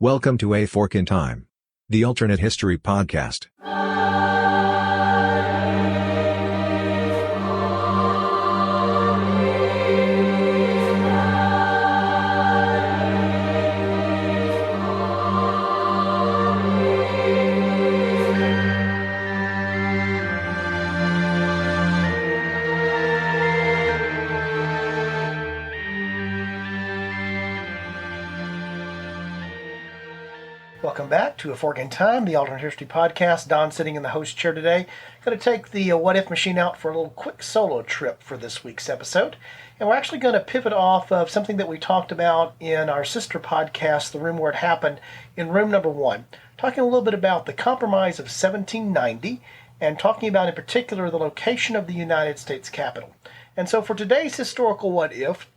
Welcome to A Fork in Time, the alternate history podcast. Welcome back to A Fork in Time, the alternate history podcast. Don sitting in the host chair today. Going to take the What If machine out for a little quick solo trip for this week's episode. And we're actually going to pivot off of something that we talked about in our sister podcast, The Room Where It Happened, in room number 1. Talking a little bit about the Compromise of 1790 and talking about in particular the location of the United States Capitol. And so for today's historical What If,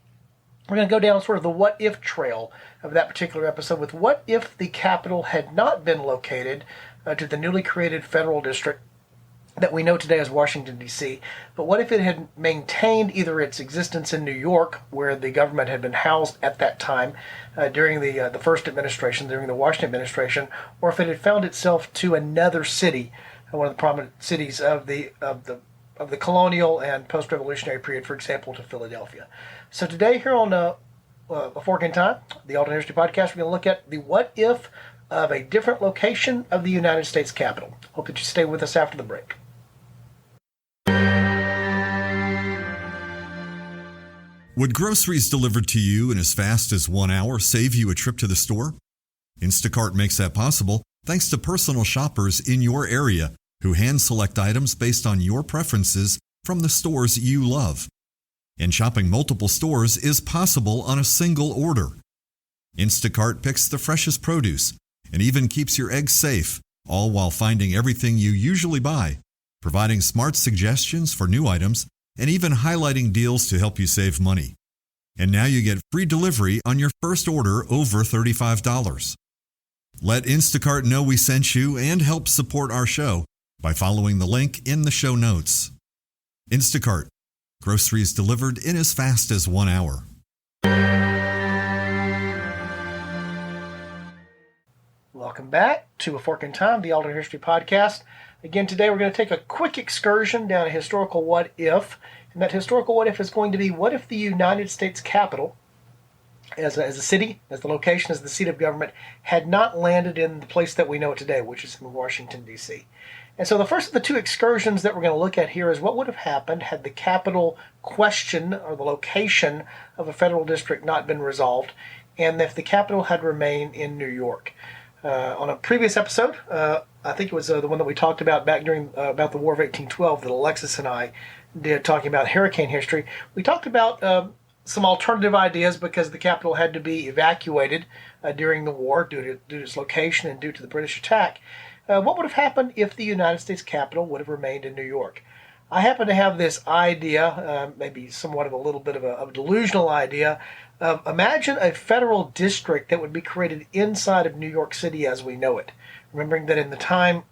we're going to go down sort of the what if trail of that particular episode with what if the Capitol had not been located to the newly created federal district that we know today as Washington, D.C., but what if it had maintained either its existence in New York, where the government had been housed at that time during the first administration, during the Washington administration, or if it had found itself to another city, one of the prominent cities of the colonial and post-revolutionary period, for example, to Philadelphia. So today here on A Fork in Time, the alternate history podcast, we're going to look at the what if of a different location of the United States Capitol. Hope that you stay with us after the break. Would groceries delivered to you in as fast as 1 hour save you a trip to the store? Instacart makes that possible thanks to personal shoppers in your area who hand-select items based on your preferences from the stores you love. And shopping multiple stores is possible on a single order. Instacart picks the freshest produce and even keeps your eggs safe, all while finding everything you usually buy, providing smart suggestions for new items, and even highlighting deals to help you save money. And now you get free delivery on your first order over $35. Let Instacart know we sent you and help support our show by following the link in the show notes. Instacart. Groceries delivered in as fast as 1 hour. Welcome back to A Fork in Time, the alternate history podcast. Again, today we're going to take a quick excursion down a historical what if. And that historical what if is going to be, what if the United States Capitol, as a city, as the location, as the seat of government, had not landed in the place that we know it today, which is in Washington, D.C. And so the first of the two excursions that we're going to look at here is what would have happened had the Capitol question, or the location of a federal district, not been resolved, and if the Capitol had remained in New York. On a previous episode, I think it was the one that we talked about back during about the War of 1812 that Alexis and I did, talking about hurricane history. We talked about some alternative ideas because the Capitol had to be evacuated during the war due to its location and due to the British attack. What would have happened if the United States Capitol would have remained in New York? I happen to have this idea, maybe somewhat of a little bit of a delusional idea, of imagine a federal district that would be created inside of New York City as we know it. Remembering that in the time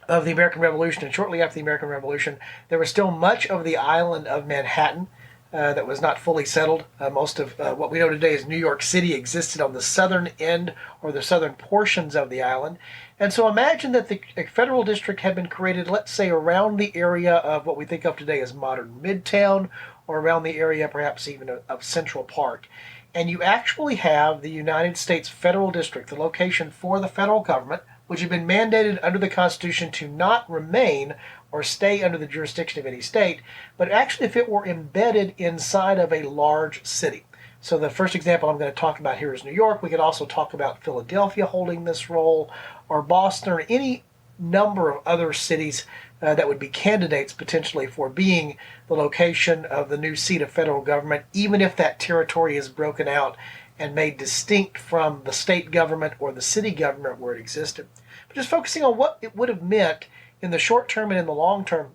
of the American Revolution and shortly after the American Revolution, there was still much of the island of Manhattan that was not fully settled. Most of what we know today as New York City existed on the southern end or the southern portions of the island. And so imagine that a federal district had been created, let's say, around the area of what we think of today as modern Midtown, or around the area perhaps even of Central Park. And you actually have the United States Federal District, the location for the federal government, which had been mandated under the Constitution to not remain or stay under the jurisdiction of any state, but actually if it were embedded inside of a large city. So the first example I'm going to talk about here is New York. We could also talk about Philadelphia holding this role, or Boston, or any number of other cities that would be candidates potentially for being the location of the new seat of federal government, even if that territory is broken out and made distinct from the state government or the city government where it existed. But just focusing on what it would have meant in the short term and in the long term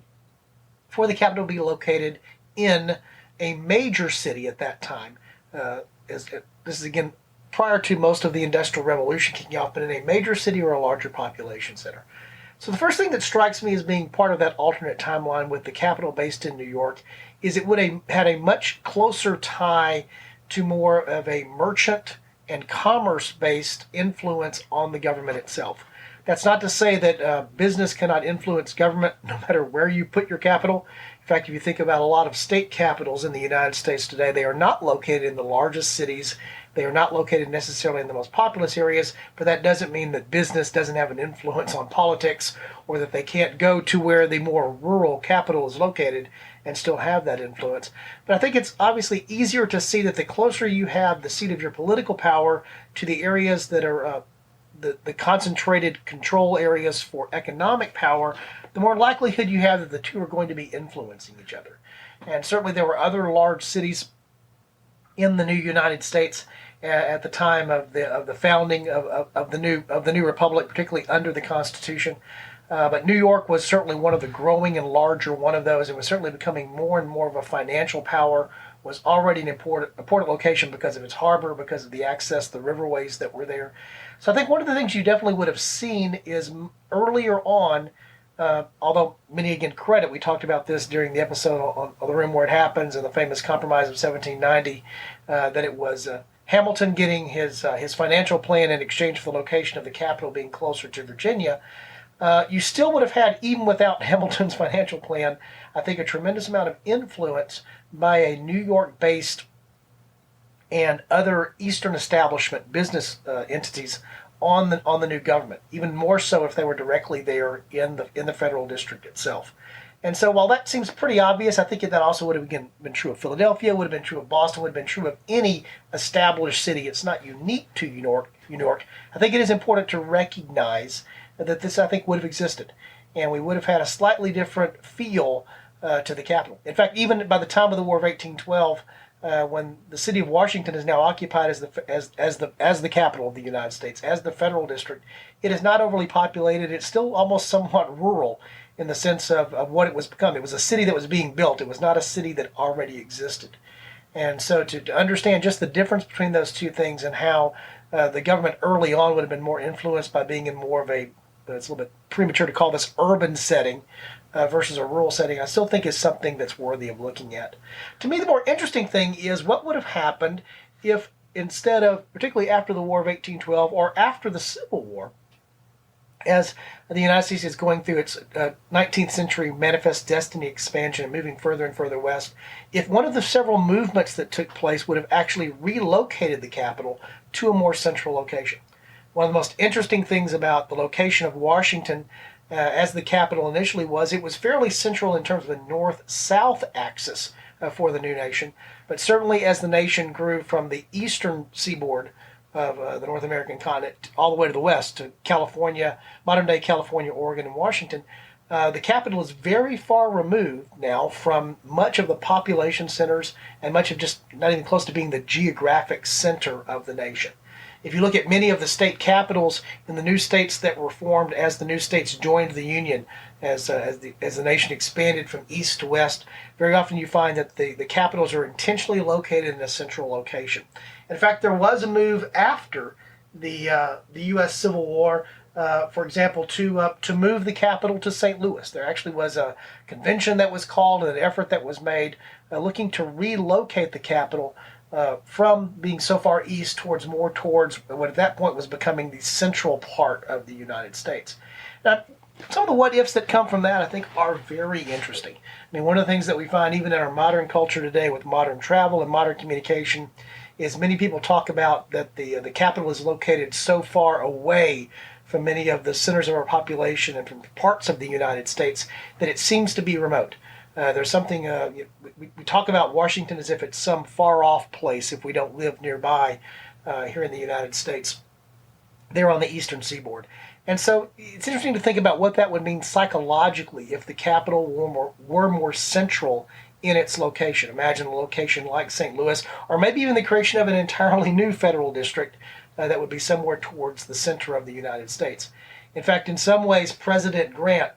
for the Capitol to be located in a major city at that time. This is again prior to most of the Industrial Revolution kicking off, but in a major city or a larger population center. So the first thing that strikes me as being part of that alternate timeline with the Capitol based in New York is it would have had a much closer tie to more of a merchant and commerce-based influence on the government itself. That's not to say that business cannot influence government no matter where you put your capital. In fact, if you think about a lot of state capitals in the United States today, they are not located in the largest cities. They are not located necessarily in the most populous areas, but that doesn't mean that business doesn't have an influence on politics or that they can't go to where the more rural capital is located and still have that influence. But I think it's obviously easier to see that the closer you have the seat of your political power to the areas that are the concentrated control areas for economic power, the more likelihood you have that the two are going to be influencing each other. And certainly there were other large cities in the new United States at the time of the founding of the new republic, particularly under the Constitution. But New York was certainly one of the growing and larger one of those. It was certainly becoming more and more of a financial power, was already an important location because of its harbor, because of the access, the riverways that were there. So I think one of the things you definitely would have seen is earlier on, although many again credit, we talked about this during the episode on The Room Where It Happens and the famous Compromise of 1790, that it was Hamilton getting his financial plan in exchange for the location of the capital being closer to Virginia. You still would have had, even without Hamilton's financial plan, I think a tremendous amount of influence by a New York-based and other Eastern establishment business entities on the new government, even more so if they were directly there in the federal district itself. And so while that seems pretty obvious, I think that also would have been true of Philadelphia, would have been true of Boston, would have been true of any established city. It's not unique to New York. I think it is important to recognize that this, I think, would have existed. And we would have had a slightly different feel to the capital. In fact, even by the time of the War of 1812, when the city of Washington is now occupied as the capital of the United States, as the federal district, it is not overly populated. It's still almost somewhat rural in the sense of what it was become. It was a city that was being built. It was not a city that already existed. And so to understand just the difference between those two things and how the government early on would have been more influenced by being in more of a, it's a little bit premature to call this urban setting versus a rural setting, I still think is something that's worthy of looking at. To me, the more interesting thing is what would have happened if instead of, particularly after the War of 1812 or after the Civil War, as the United States is going through its 19th century manifest destiny expansion and moving further and further west, if one of the several movements that took place would have actually relocated the capital to a more central location. One of the most interesting things about the location of Washington as the capital initially was it was fairly central in terms of the north-south axis for the new nation, but certainly as the nation grew from the eastern seaboard of the North American continent all the way to the west, to California, modern-day California, Oregon, and Washington, the capital is very far removed now from much of the population centers and much of just not even close to being the geographic center of the nation. If you look at many of the state capitals in the new states that were formed as the new states joined the Union, as the nation expanded from east to west, very often you find that the capitals are intentionally located in a central location. In fact, there was a move after the U.S. Civil War, for example, to move the capital to St. Louis. There actually was a convention that was called and an effort that was made looking to relocate the capital from being so far east towards what at that point was becoming the central part of the United States. Now, some of the what-ifs that come from that, I think, are very interesting. I mean, one of the things that we find even in our modern culture today with modern travel and modern communication is many people talk about that the capital is located so far away from many of the centers of our population and from parts of the United States that it seems to be remote. There's something, we talk about Washington as if it's some far-off place if we don't live nearby here in the United States. They're on the eastern seaboard. And so it's interesting to think about what that would mean psychologically if the capital were more central in its location. Imagine a location like St. Louis, or maybe even the creation of an entirely new federal district that would be somewhere towards the center of the United States. In fact, in some ways, President Grant,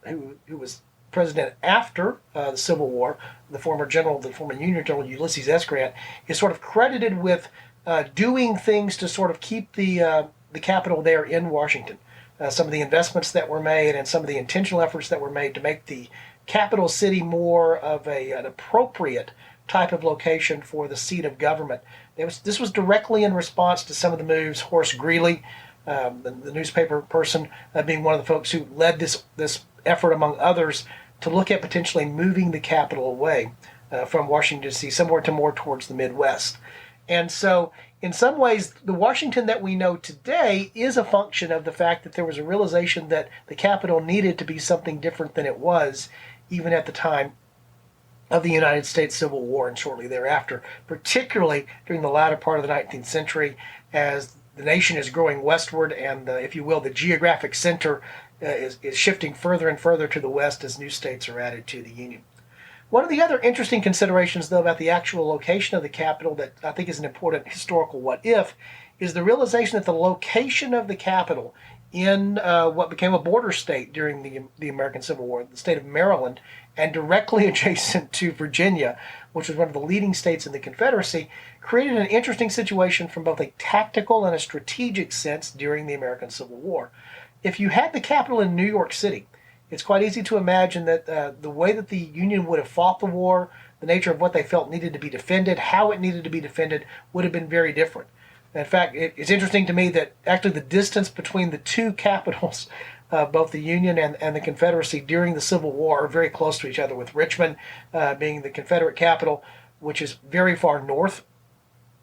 who was president after the Civil War, the former Union General Ulysses S. Grant, is sort of credited with doing things to sort of keep the capital there in Washington. Some of the investments that were made and some of the intentional efforts that were made to make the capital city more of an appropriate type of location for the seat of government. This was directly in response to some of the moves Horace Greeley, the newspaper person, being one of the folks who led this effort, among others, to look at potentially moving the capital away from Washington, D.C., somewhere to more towards the Midwest. And so, in some ways, the Washington that we know today is a function of the fact that there was a realization that the capital needed to be something different than it was, even at the time of the United States Civil War and shortly thereafter, particularly during the latter part of the 19th century, as the nation is growing westward and, if you will, the geographic center is shifting further and further to the west as new states are added to the Union. One of the other interesting considerations, though, about the actual location of the capital that I think is an important historical what-if is the realization that the location of the capital in what became a border state during the American Civil War, the state of Maryland, and directly adjacent to Virginia, which was one of the leading states in the Confederacy, created an interesting situation from both a tactical and a strategic sense during the American Civil War. If you had the capital in New York City, it's quite easy to imagine that the way that the Union would have fought the war, the nature of what they felt needed to be defended, how it needed to be defended, would have been very different. In fact, it's interesting to me that actually the distance between the two capitals, both the Union and the Confederacy during the Civil War, are very close to each other, with Richmond being the Confederate capital, which is very far north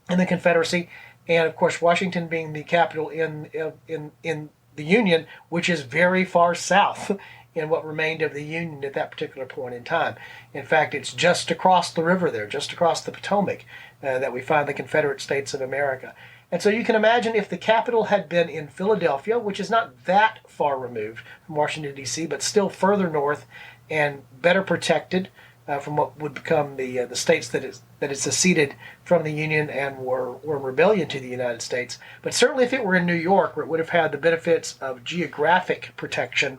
in the Confederacy, and of course Washington being the capital in the Union, which is very far south in what remained of the Union at that particular point in time. In fact, it's just across the river there, just across the Potomac, that we find the Confederate States of America. And so you can imagine if the capital had been in Philadelphia, which is not that far removed from Washington, D.C., but still further north and better protected from what would become the states that it seceded from the Union and were in rebellion to the United States. But certainly if it were in New York, where it would have had the benefits of geographic protection,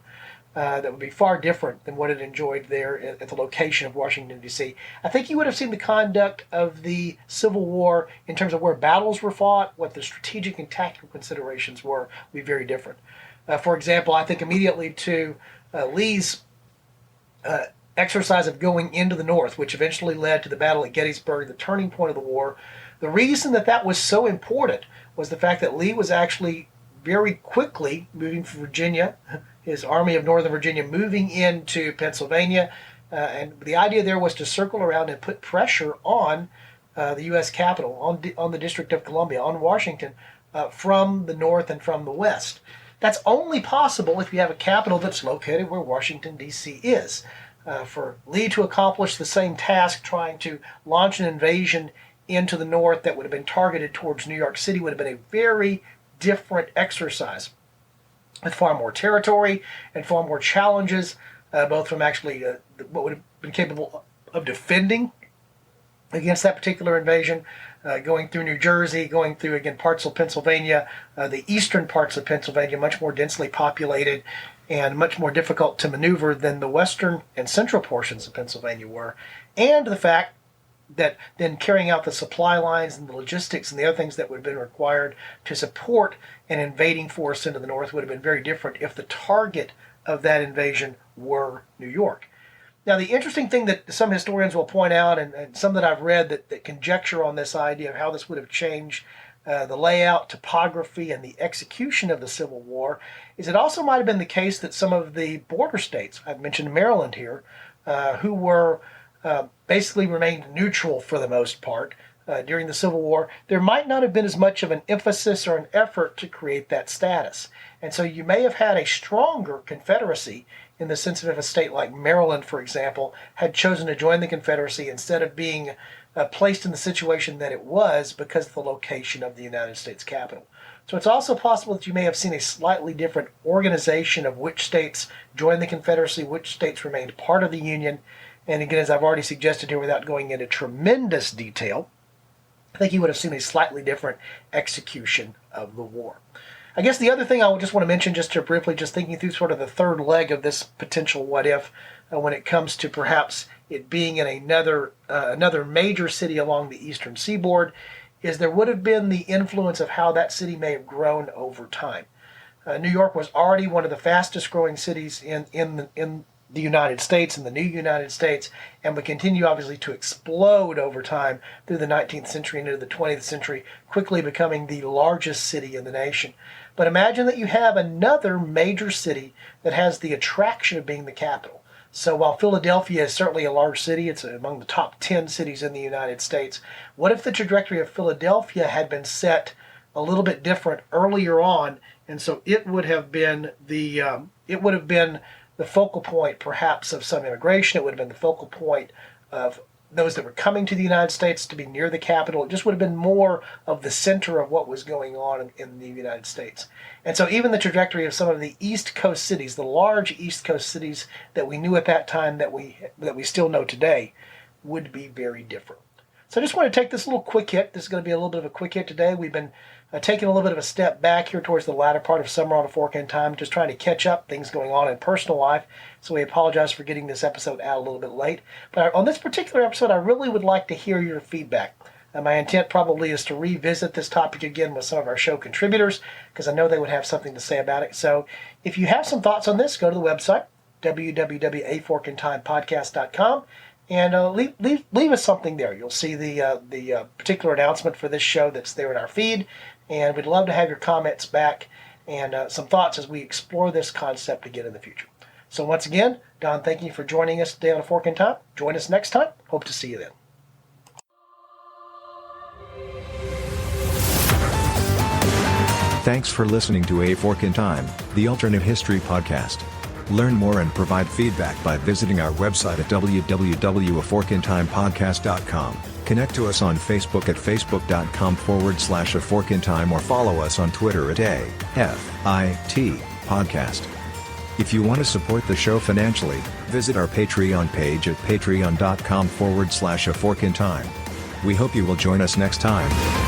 that would be far different than what it enjoyed there at the location of Washington, D.C. I think you would have seen the conduct of the Civil War in terms of where battles were fought, what the strategic and tactical considerations were, be very different. For example, I think immediately to Lee's exercise of going into the North, which eventually led to the battle at Gettysburg, the turning point of the war. The reason that was so important was the fact that Lee was actually very quickly moving from Virginia, his Army of Northern Virginia moving into Pennsylvania, and the idea there was to circle around and put pressure on the U.S. Capitol, on the District of Columbia, on Washington, from the north and from the west. That's only possible if you have a capital that's located where Washington, D.C. is. For Lee to accomplish the same task, trying to launch an invasion into the north that would have been targeted towards New York City, would have been a very different exercise, with far more territory and far more challenges, both from actually what would have been capable of defending against that particular invasion, going through New Jersey, going through, again, parts of Pennsylvania, the eastern parts of Pennsylvania, much more densely populated and much more difficult to maneuver than the western and central portions of Pennsylvania were, and the fact that then carrying out the supply lines and the logistics and the other things that would have been required to support an invading force into the north would have been very different if the target of that invasion were New York. Now, the interesting thing that some historians will point out, and some that I've read that conjecture on this idea of how this would have changed the layout, topography, and the execution of the Civil War, is it also might have been the case that some of the border states, I've mentioned Maryland here, who were basically remained neutral for the most part during the Civil War, there might not have been as much of an emphasis or an effort to create that status. And so you may have had a stronger Confederacy in the sense of if a state like Maryland, for example, had chosen to join the Confederacy instead of being placed in the situation that it was because of the location of the United States Capitol. So it's also possible that you may have seen a slightly different organization of which states joined the Confederacy, which states remained part of the Union. And again, as I've already suggested here, without going into tremendous detail, I think you would have seen a slightly different execution of the war. I guess the other thing I would just want to mention, just to briefly, just thinking through sort of the third leg of this potential what-if, when it comes to perhaps it being in another major city along the eastern seaboard, is there would have been the influence of how that city may have grown over time. New York was already one of the fastest growing cities in the United States and the new United States, and would continue obviously to explode over time through the 19th century and into the 20th century, quickly becoming the largest city in the nation. But imagine that you have another major city that has the attraction of being the capital. So while Philadelphia is certainly a large city, it's among the top 10 cities in the United States, what if the trajectory of Philadelphia had been set a little bit different earlier on, and so it would have been the focal point perhaps of some immigration. It would have been the focal point of those that were coming to the United States to be near the capital. It just would have been more of the center of what was going on in the United States. And so even the trajectory of some of the East Coast cities, the large East Coast cities that we knew at that time that we still know today, would be very different. So I just want to take this little quick hit. This is going to be a little bit of a quick hit today. We've been taking a little bit of a step back here towards the latter part of Summer on a Fork in Time, just trying to catch up things going on in personal life. So we apologize for getting this episode out a little bit late. But on this particular episode, I really would like to hear your feedback. My intent probably is to revisit this topic again with some of our show contributors, because I know they would have something to say about it. So if you have some thoughts on this, go to the website, www.aforkintimepodcast.com. And leave us something there. You'll see the particular announcement for this show that's there in our feed. And we'd love to have your comments back and some thoughts as we explore this concept again in the future. So once again, Don, thank you for joining us today on A Fork in Time. Join us next time. Hope to see you then. Thanks for listening to A Fork in Time, the alternate history podcast. Learn more and provide feedback by visiting our website at www.aforkintimepodcast.com. Connect to us on Facebook at facebook.com/aforkintime or follow us on Twitter at AFIT Podcast. If you want to support the show financially, visit our Patreon page at patreon.com/aforkintime. We hope you will join us next time.